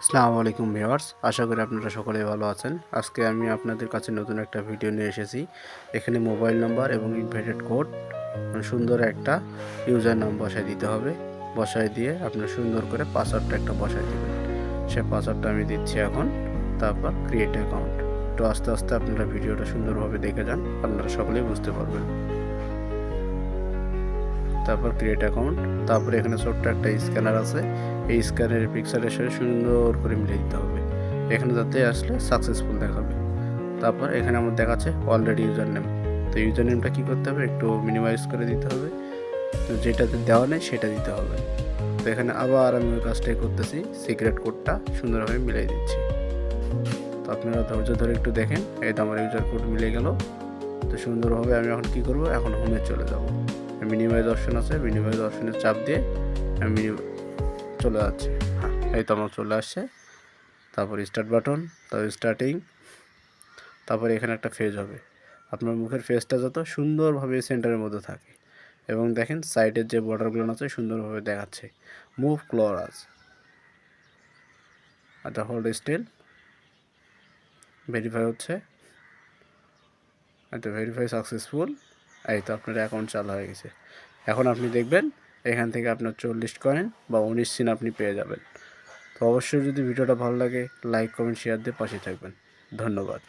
আসসালামু আলাইকুম ভিউয়ার্স, আশা করি আপনারা সকলেই ভালো আছেন। আজকে আমি আপনাদের কাছে নতুন একটা ভিডিও নিয়ে এসেছি। এখানে মোবাইল নাম্বার এবং ইনভাইটেড কোড সুন্দর একটা ইউজার নাম বসায় দিতে হবে। বসায় দিয়ে আপনার সুন্দর করে পাসওয়ার্ডটা একটা বসায় দিবেন। সে পাসওয়ার্ডটা আমি দিচ্ছি এখন। তারপর ক্রিয়েট অ্যাকাউন্ট। তো আস্তে আস্তে আপনারা ভিডিওটা সুন্দরভাবে দেখে যান, আপনারা সকলেই বুঝতে পারবেন। তারপর ক্রিয়েট অ্যাকাউন্ট, তারপরে এখানে ছোট্ট একটা স্ক্যানার আছে। এই স্ক্যানারের পিক্সেলের সাথে সুন্দর করে মিলিয়ে দিতে হবে, এখানে যাতে আসলে সাকসেসফুল দেখাবে। তারপর এখানে আমার দেখাচ্ছে অলরেডি ইউজার নেম। তো ইউজার নেমটা কী করতে হবে, একটু মিনিমাইজ করে দিতে হবে। তো যেটাতে দেওয়া নেই সেটা দিতে হবে। তো এখানে আবার আমি ওই কাজটাই করতেছি, সিক্রেট কোডটা সুন্দরভাবে মিলিয়ে দিচ্ছি। তো আপনারা ধৈর্য ধরে একটু দেখেন, এই তো আমার ইউজার কোড মিলে গেল। তো সুন্দরভাবে আমি এখন কী করব, এখন হোমে চলে যাব। মিনিমাইজ অপশন আছে, মিনিমাইজ অপশনে চাপ দিয়ে আমি চলে যাচ্ছি। হ্যাঁ, এই তো আমার চলে আসছে। তারপর স্টার্ট বাটন, তারপর স্টার্টিং, তারপরে এখানে একটা ফেজ হবে। আপনার মুখের ফেসটা যত সুন্দরভাবে সেন্টারের মধ্যে থাকে এবং দেখেন সাইডের যে বর্ডারগুলো আছে সুন্দরভাবে দেখাচ্ছে। মুভ ক্লোরাস, আচ্ছা হোল্ড স্টিল, ভেরিফাই হচ্ছে। আচ্ছা ভেরিফাই সাকসেসফুল। এই তো আপনার অ্যাকাউন্ট চালু হয়ে গেছে। এখন আপনি দেখবেন এখান থেকে আপনার 40 কয়েন বা 19 সিন আপনি পেয়ে যাবেন। তো অবশ্যই যদি ভিডিওটা ভালো লাগে লাইক কমেন্ট শেয়ার দিয়ে পাশে থাকবেন। ধন্যবাদ।